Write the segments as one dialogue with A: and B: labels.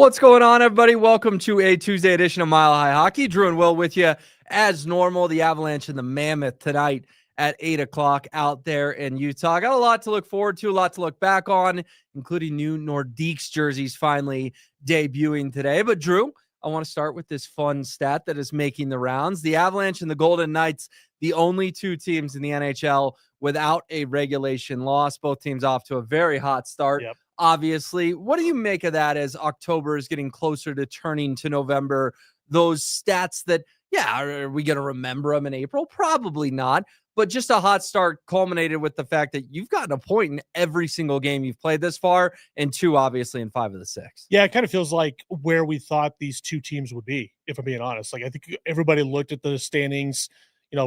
A: What's going on, everybody? Welcome to a Tuesday edition of Mile High Hockey. Drew and Will with you as normal. The Avalanche and the Mammoth tonight at 8 o'clock out there in Utah. Got a lot to look forward to, a lot to look back on, including new Nordique's jerseys finally debuting today. But Drew, I want to start with this fun stat that is making the rounds. The Avalanche and the Golden Knights, the only two teams in the NHL without a regulation loss. Both teams off to a very hot start.
B: Yep.
A: Obviously, what do you make of that as October is getting closer to turning to November? Those stats that, are we going to remember them in April? Probably not. But just a hot start culminated with the fact that you've gotten a point in every single game you've played this far, and two, obviously, in 5 of the 6.
B: Yeah, it kind of feels like where we thought these two teams would be, if I'm being honest. Like, I think everybody looked at the standings,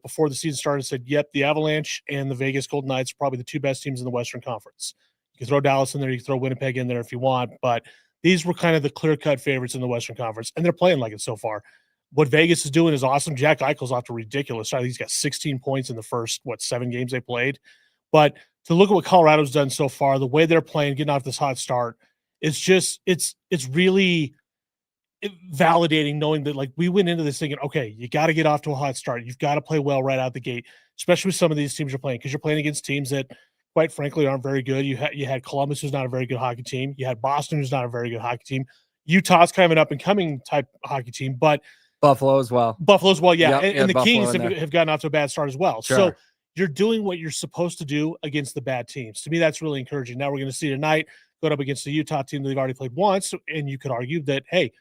B: before the season started and said, yep, the Avalanche and the Vegas Golden Knights are probably the two best teams in the Western Conference. You can throw Dallas in there, you can throw Winnipeg in there if you want, but these were kind of the clear-cut favorites in the Western Conference, and they're playing like it so far. What Vegas is doing is awesome. Jack Eichel's off to ridiculous start. He's got 16 points in the first, 7 games they played. But to look at what Colorado's done so far, the way they're playing, getting off this hot start, it's really validating knowing that, like, we went into this thinking, okay, you got to get off to a hot start. You've got to play well right out the gate, especially with some of these teams you're playing, because you're playing against teams that, quite frankly, aren't very good. You had Columbus, who's not a very good hockey team. You had Boston, who's not a very good hockey team. Utah's kind of an up-and-coming type hockey team, but
A: Buffalo as well.
B: Yeah.
A: Yep,
B: and the Kings have gotten off to a bad start as well.
A: Sure.
B: So you're doing what you're supposed to do against the bad teams. To me, that's really encouraging. Now we're going to see tonight going up against the Utah team that they've already played once, and you could argue that, hey,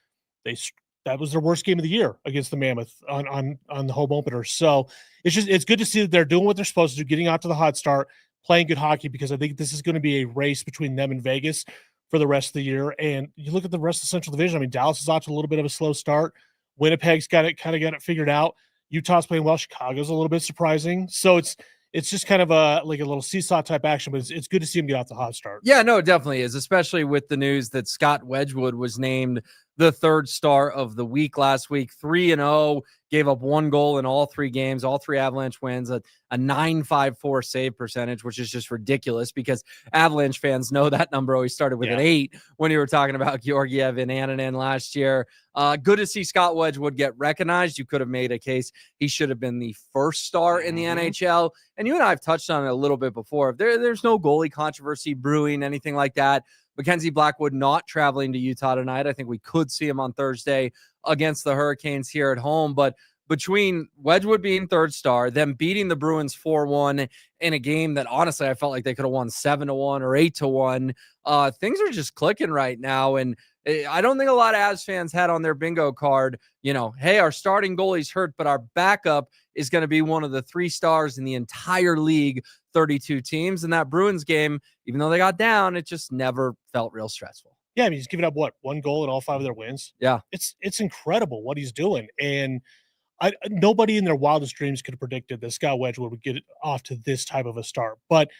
B: that was their worst game of the year against the Mammoth on the home opener. So it's good to see that they're doing what they're supposed to do, getting out to the hot start, playing good hockey, because I think this is going to be a race between them and Vegas for the rest of the year. And you look at the rest of the Central Division. I mean, Dallas is off to a little bit of a slow start. Winnipeg's got it figured out. Utah's playing well. Chicago's a little bit surprising. So it's just kind of a little seesaw type action, but it's good to see him get off the hot start.
A: Yeah, no, it definitely is, especially with the news that Scott Wedgewood was named the 3rd star of the week last week. 3-0, gave up 1 goal in all 3 games, all 3 Avalanche wins, a 9.54 save percentage, which is just ridiculous because Avalanche fans know that number always started with an 8 when you were talking about Georgiev and Ananen last year. Good to see Scott Wedgewood get recognized. You could have made a case he should have been the 1st star in the NHL. And you and I have touched on it a little bit before. There's no goalie controversy brewing, anything like that. Mackenzie Blackwood not traveling to Utah tonight. I think we could see him on Thursday against the Hurricanes here at home. But between Wedgewood being 3rd star, them beating the Bruins 4-1 in a game that honestly I felt like they could have won 7-1 or 8-1, things are just clicking right now. And I don't think a lot of Avs fans had on their bingo card, hey, our starting goalie's hurt, but our backup is going to be one of the 3 stars in the entire league, 32 teams. And that Bruins game, even though they got down, it just never felt real stressful.
B: Yeah, I mean, he's given up 1 goal in all 5 of their wins.
A: Yeah,
B: it's incredible what he's doing, and nobody in their wildest dreams could have predicted that Scott Wedgewood would get off to this type of a start. But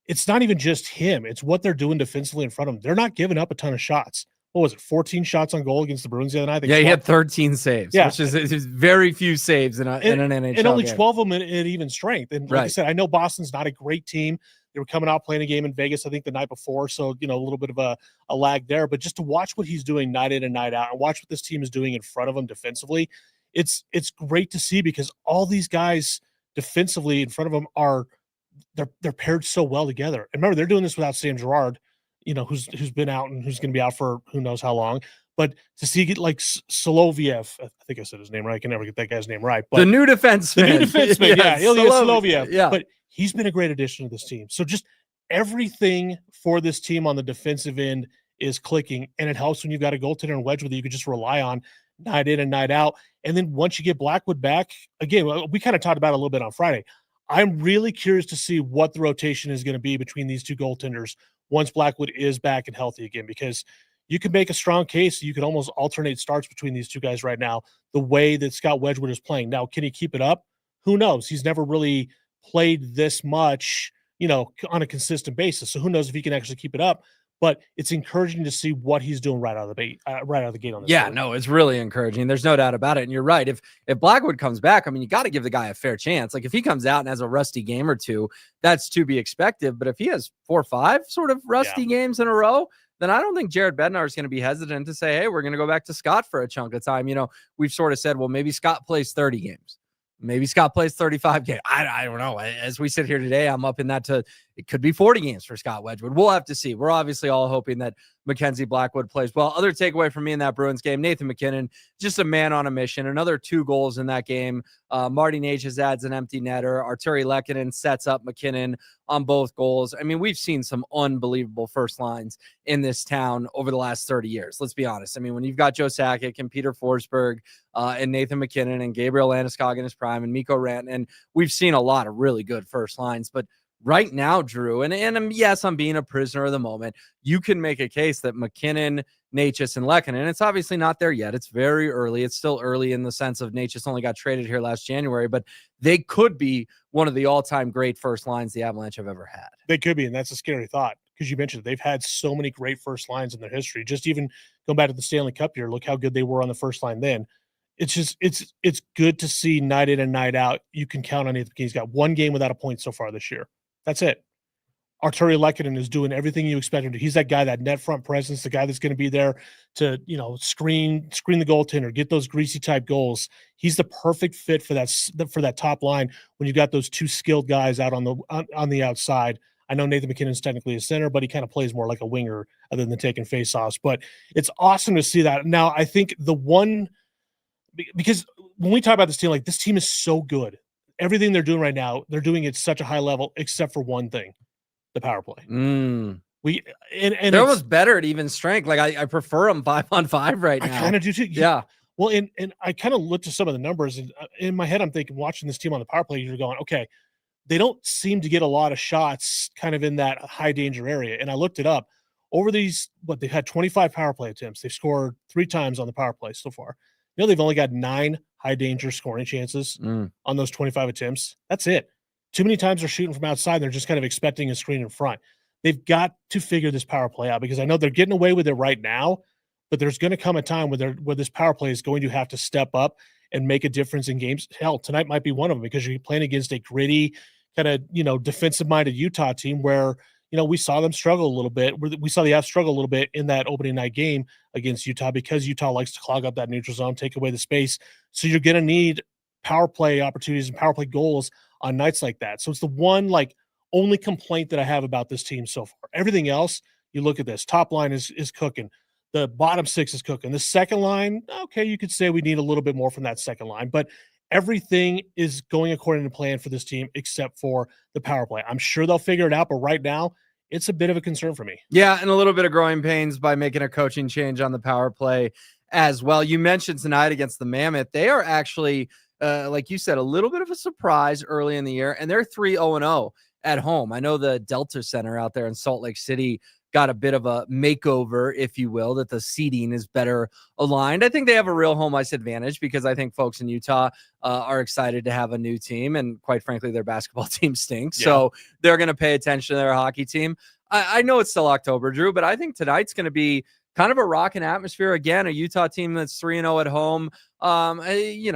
B: it's not even just him; it's what they're doing defensively in front of him. They're not giving up a ton of shots. What was it, 14 shots on goal against the Bruins the other night?
A: Yeah, he had 13 saves, which is very few saves in an NHL
B: and only
A: game.
B: 12 of them at even strength. And like I said, I know Boston's not a great team. They were coming out playing a game in Vegas, I think, the night before, so, a little bit of a lag there. But just to watch what he's doing night in and night out and watch what this team is doing in front of him defensively, it's great to see, because all these guys defensively in front of him they're paired so well together. And remember, they're doing this without Sam Girard, who's been out and who's going to be out for who knows how long. But to see like Soloviev, I think I said his name right. I can never get that guy's name right. But
A: the new defenseman.
B: Yeah, Ilya Soloviev.
A: Yeah.
B: But he's been a great addition to this team. So just everything for this team on the defensive end is clicking, and it helps when you've got a goaltender and Wedgewood that you can just rely on night in and night out. And then once you get Blackwood back, again, we kind of talked about it a little bit on Friday. I'm really curious to see what the rotation is going to be between these two goaltenders once Blackwood is back and healthy again, because you can make a strong case. You could almost alternate starts between these two guys right now, the way that Scott Wedgewood is playing. Now, can he keep it up? Who knows? He's never really played this much, on a consistent basis. So who knows if he can actually keep it up. But it's encouraging to see what he's doing right out of the gate on this.
A: Yeah, no, it's really encouraging. There's no doubt about it. And you're right. If Blackwood comes back, I mean, you got to give the guy a fair chance. Like if he comes out and has a rusty game or two, that's to be expected. But if he has 4 or 5 sort of rusty games in a row, then I don't think Jared Bednar is going to be hesitant to say, hey, we're going to go back to Scott for a chunk of time. We've sort of said, well, maybe Scott plays 30 games. Maybe Scott plays 35 games. I don't know. As we sit here today, I'm up in that it could be 40 games for Scott Wedgewood. We'll have to see. We're obviously all hoping that Mackenzie Blackwood plays well. Other takeaway from me in that Bruins game, Nathan MacKinnon, just a man on a mission. Another 2 goals in that game. Marty Necas adds an empty netter. Arturi Lehkonen sets up MacKinnon on both goals. I mean, we've seen some unbelievable first lines in this town over the last 30 years. Let's be honest. I mean, when you've got Joe Sakic and Peter Forsberg and Nathan MacKinnon and Gabriel Landeskog in his prime and Mikko Rantanen, we've seen a lot of really good first lines. But right now, Drew, and yes, I'm being a prisoner of the moment, you can make a case that MacKinnon, Necas, and Lehkonen, it's obviously not there yet. It's very early. It's still early in the sense of Necas only got traded here last January, but they could be one of the all-time great first lines the Avalanche have ever had.
B: They could be, and that's a scary thought because you mentioned they've had so many great first lines in their history. Just even going back to the Stanley Cup year, look how good they were on the first line then. It's good to see night in and night out. You can count on it. He's got 1 game without a point so far this year. That's it. Arturi Lehkonen is doing everything you expect him to. He's that guy, that net front presence, the guy that's going to be there to, screen the goaltender, get those greasy type goals. He's the perfect fit for that top line when you've got those 2 skilled guys out on the outside. I know Nathan MacKinnon's technically a center, but he kind of plays more like a winger other than taking faceoffs. But it's awesome to see that. Now, I think because when we talk about this team, like this team is so good. Everything they're doing right now, they're doing it at such a high level, except for one thing, the power play.
A: They're almost better at even strength. Like I prefer them 5-on-5 right now.
B: I kind of do too.
A: Yeah.
B: Well, and I kind of looked at some of the numbers, and in my head, I'm thinking, watching this team on the power play, you're going, okay, they don't seem to get a lot of shots kind of in that high danger area. And I looked it up. Over these, they've had 25 power play attempts. They've scored 3 times on the power play so far. They've only got 9 high danger scoring chances on those 25 attempts. That's it. Too many times they're shooting from outside. They're just kind of expecting a screen in front. They've got to figure this power play out because I know they're getting away with it right now, but there's going to come a time where this power play is going to have to step up and make a difference in games. Hell, tonight might be one of them because you're playing against a gritty kind of, defensive-minded Utah team where, we saw them struggle a little bit. We saw the Avs struggle a little bit in that opening night game against Utah because Utah likes to clog up that neutral zone, take away the space. So you're going to need power play opportunities and power play goals on nights like that. So it's the one only complaint that I have about this team so far. Everything else, you look at this. Top line is cooking. The bottom 6 is cooking. The second line, okay, you could say we need a little bit more from that second line, but everything is going according to plan for this team except for the power play. I'm sure they'll figure it out, but right now, it's a bit of a concern for me.
A: Yeah, and a little bit of growing pains by making a coaching change on the power play as well. You mentioned tonight against the Mammoth. They are actually, like you said, a little bit of a surprise early in the year, and they're 3-0-0 at home. I know the Delta Center out there in Salt Lake City got a bit of a makeover, if you will, that the seating is better aligned. I think they have a real home ice advantage because I think folks in Utah are excited to have a new team. And quite frankly, their basketball team stinks. Yeah. So they're going to pay attention to their hockey team. I know it's still October, Drew, but I think tonight's going to be kind of a rocking atmosphere. Again, a Utah team that's 3-0 at home.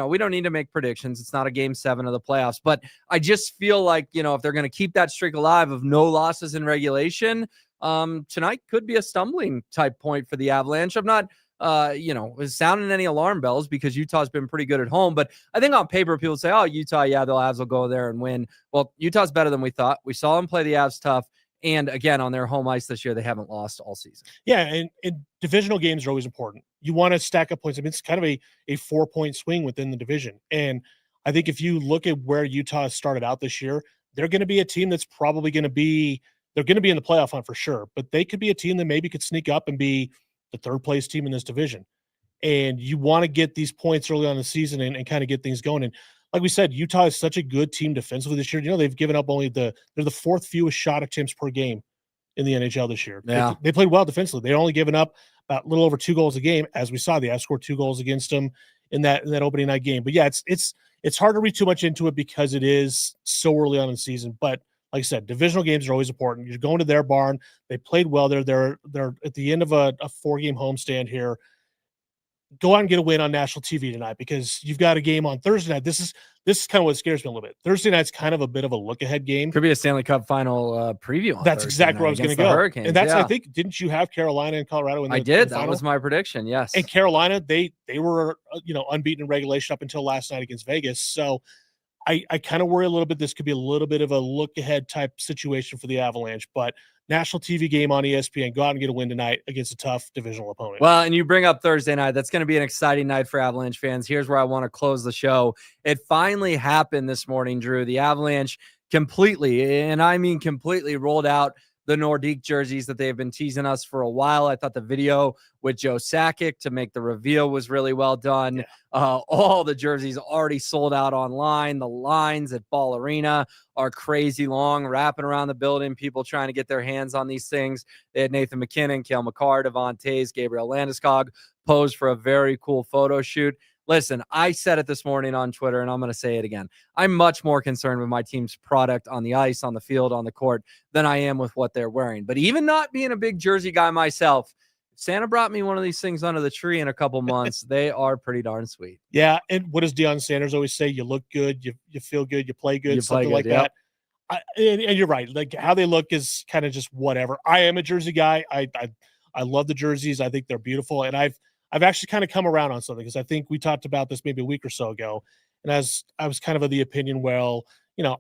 A: We don't need to make predictions. It's not a game 7 of the playoffs, but I just feel like, if they're going to keep that streak alive of no losses in regulation, tonight could be a stumbling type point for the Avalanche. I'm not, sounding any alarm bells because Utah's been pretty good at home, but I think on paper, people say, oh, Utah, yeah, the Avs will go there and win. Well, Utah's better than we thought. We saw them play the Avs tough. And again, on their home ice this year, they haven't lost all season.
B: Yeah, and divisional games are always important. You want to stack up points. I mean, it's kind of a 4-point swing within the division. And I think if you look at where Utah started out this year, they're going to be a team that's probably going to be – they're going to be in the playoff hunt for sure. But they could be a team that maybe could sneak up and be the 3rd-place team in this division. And you want to get these points early on in the season and kind of get things going. And like we said, Utah is such a good team defensively this year. They've given up they're the 4th fewest shot attempts per game in the NHL this year.
A: Yeah.
B: They played well defensively. They're only given up about a little over 2 goals a game. As we saw, the Avs scored 2 goals against them in that opening night game. But yeah, it's hard to read too much into it because it is so early on in the season. But like I said, divisional games are always important. You're going to their barn. They played well. They're at the end of a 4-game homestand here. go out and get a win on national TV tonight, because you've got a game on Thursday night. This is kind of what scares me a little bit. Thursday night's kind of a bit of a look ahead game.
A: Could be a Stanley Cup final preview on
B: That's
A: Thursday
B: exactly where I was going to go.
A: Hurricanes.
B: And that's,
A: yeah.
B: I think, didn't you have Carolina and Colorado in the
A: I did.
B: the
A: That
B: final?
A: was my prediction. Yes.
B: And Carolina, they were unbeaten in regulation up until last night against Vegas. So I kind of worry a little bit. This could be a little bit of a look ahead type situation for the Avalanche, but national TV game on ESPN. Go out and get a win tonight against a tough divisional opponent.
A: Well, and you bring up Thursday night. That's going to be an exciting night for Avalanche fans. Here's where I want to close the show. It finally happened this morning, Drew. The Avalanche completely, and I mean completely, rolled out the Nordique jerseys that they've been teasing us for a while. I thought the video with Joe Sakic to make the reveal was really well done.
B: Yeah.
A: All the jerseys already sold out online. The lines at Ball Arena are crazy long, wrapping around the building, people trying to get their hands on these things. They had Nathan McKinnon, Cale Makar, Devon Toews, Gabriel Landeskog pose for a very cool photo shoot. Listen, I said it this morning on Twitter, and I'm going to say it again. I'm much more concerned with my team's product on the ice, on the field, on the court than I am with what they're wearing. But even not being a big jersey guy myself, Santa brought me one of these things under the tree in a couple months. They are pretty darn sweet.
B: Yeah, and what does Deion Sanders always say? You look good, you feel good, you play good, something like that. And you're right. Like, how they look is kind of just whatever. I am a jersey guy. I love the jerseys. I think they're beautiful, and I've actually kind of come around on something, because I think we talked about this maybe a week or so ago, and as I was kind of the opinion, well,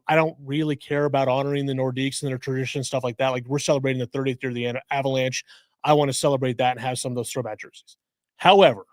B: I don't really care about honoring the Nordiques and their tradition, stuff like that. Like, we're celebrating the 30th year of the Avalanche. I want to celebrate that and have some of those throwback jerseys. However,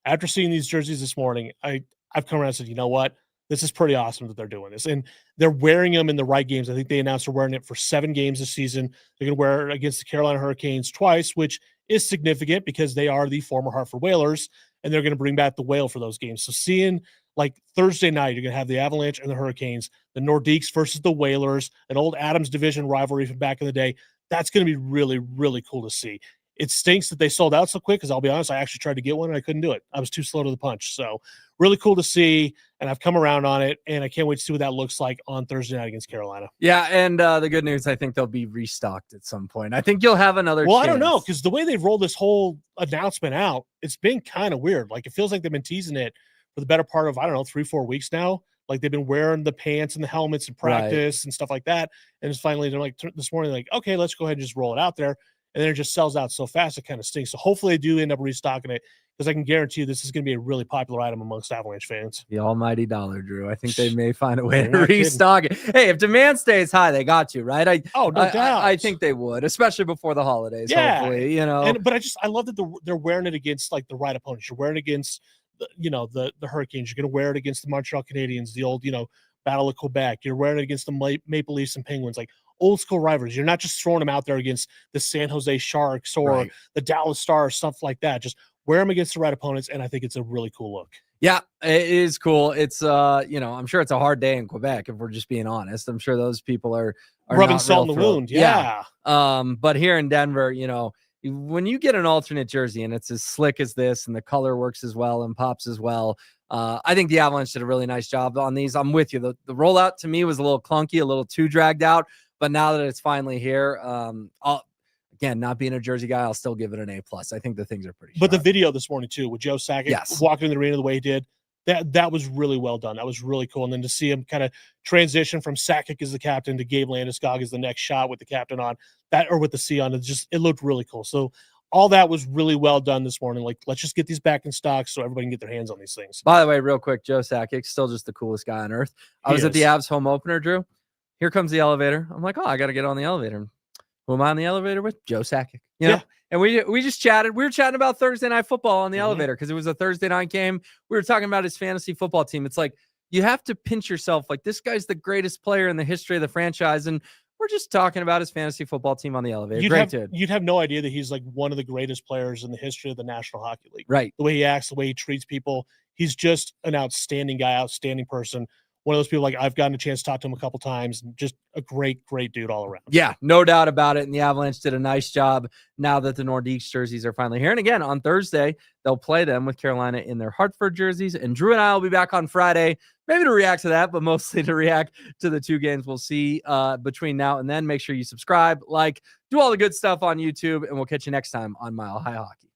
B: after seeing these jerseys this morning, I've come around and said, you know what? This is pretty awesome that they're doing this. And they're wearing them in the right games. I think they announced they're wearing it for 7 games this season. They're going to wear it against the Carolina Hurricanes twice, which is significant because they are the former Hartford Whalers, and they're going to bring back the whale for those games. So seeing, like, Thursday night, you're going to have the Avalanche and the Hurricanes, the Nordiques versus the Whalers, an old Adams division rivalry from back in the day. That's going to be really, really cool to see. It stinks that they sold out so quick, because I'll be honest, I actually tried to get one and I couldn't do it. I was too slow to the punch. So really cool to see, and I've come around on it, and I can't wait to see what that looks like on Thursday night against Carolina.
A: Yeah, and the good news, I think they'll be restocked at some point. I think you'll have another chance.
B: I don't know, because the way they've rolled this whole announcement out, it's been kind of weird. Like, it feels like they've been teasing it for the better part of, 3-4 weeks now. Like, they've been wearing the pants and the helmets in practice and stuff like that. And it's finally, they're like, this morning, like, okay, let's go ahead and just roll it out there. And then it just sells out so fast, it kind of stinks. So hopefully they do end up restocking it, because I can guarantee you this is going to be a really popular item amongst Avalanche fans.
A: The almighty dollar, Drew. I think they may find a way to restock it. Hey, if demand stays high, they got you, right?
B: No doubt.
A: I think they would, especially before the holidays.
B: Yeah.
A: Hopefully,
B: But I love that they're wearing it against, like, the right opponents. You're wearing it against the Hurricanes. You're going to wear it against the Montreal Canadiens, the old Battle of Quebec. You're wearing it against the Maple Leafs and Penguins. Like, old school rivals. You're not just throwing them out there against the San Jose Sharks or the Dallas Stars, stuff like that. Just wear them against the right opponents, and I think it's a really cool look.
A: Yeah, it is cool. It's I'm sure it's a hard day in Quebec, if we're just being honest. I'm sure those people are
B: rubbing salt in the wound. Yeah.
A: But here in Denver, when you get an alternate jersey and it's as slick as this, and the color works as well and pops as well, I think the Avalanche did a really nice job on these. I'm with you. The rollout to me was a little clunky, a little too dragged out. But now that it's finally here, again, not being a jersey guy, I'll still give it an A+. I think the things are pretty sharp.
B: But the video this morning, too, with Joe Sakic walking in the arena the way he did, that was really well done. That was really cool. And then to see him kind of transition from Sakic as the captain to Gabe Landeskog as the next shot with the captain on that, or with the C on, it looked really cool. So all that was really well done this morning. Like, let's just get these back in stock so everybody can get their hands on these things.
A: By the way, real quick, Joe Sakic, still just the coolest guy on earth. I was at the Avs home opener, Drew. Here comes the elevator. I'm like, I got to get on the elevator. Who am I on the elevator with? Joe Sakic. You know? And we just chatted. We were chatting about Thursday night football on the elevator, because it was a Thursday night game. We were talking about his fantasy football team. It's like, you have to pinch yourself. Like, this guy's the greatest player in the history of the franchise. And we're just talking about his fantasy football team on the elevator.
B: You'd have no idea that he's like one of the greatest players in the history of the National Hockey League.
A: Right.
B: The way he acts, the way he treats people. He's just an outstanding guy, outstanding person. One of those people, like, I've gotten a chance to talk to him a couple times, and just a great, great dude all around.
A: Yeah, no doubt about it. And the Avalanche did a nice job now that the Nordique jerseys are finally here. And again, on Thursday, they'll play them with Carolina in their Hartford jerseys. And Drew and I will be back on Friday, maybe to react to that, but mostly to react to the 2 games we'll see between now and then. Make sure you subscribe, do all the good stuff on YouTube, and we'll catch you next time on Mile High Hockey.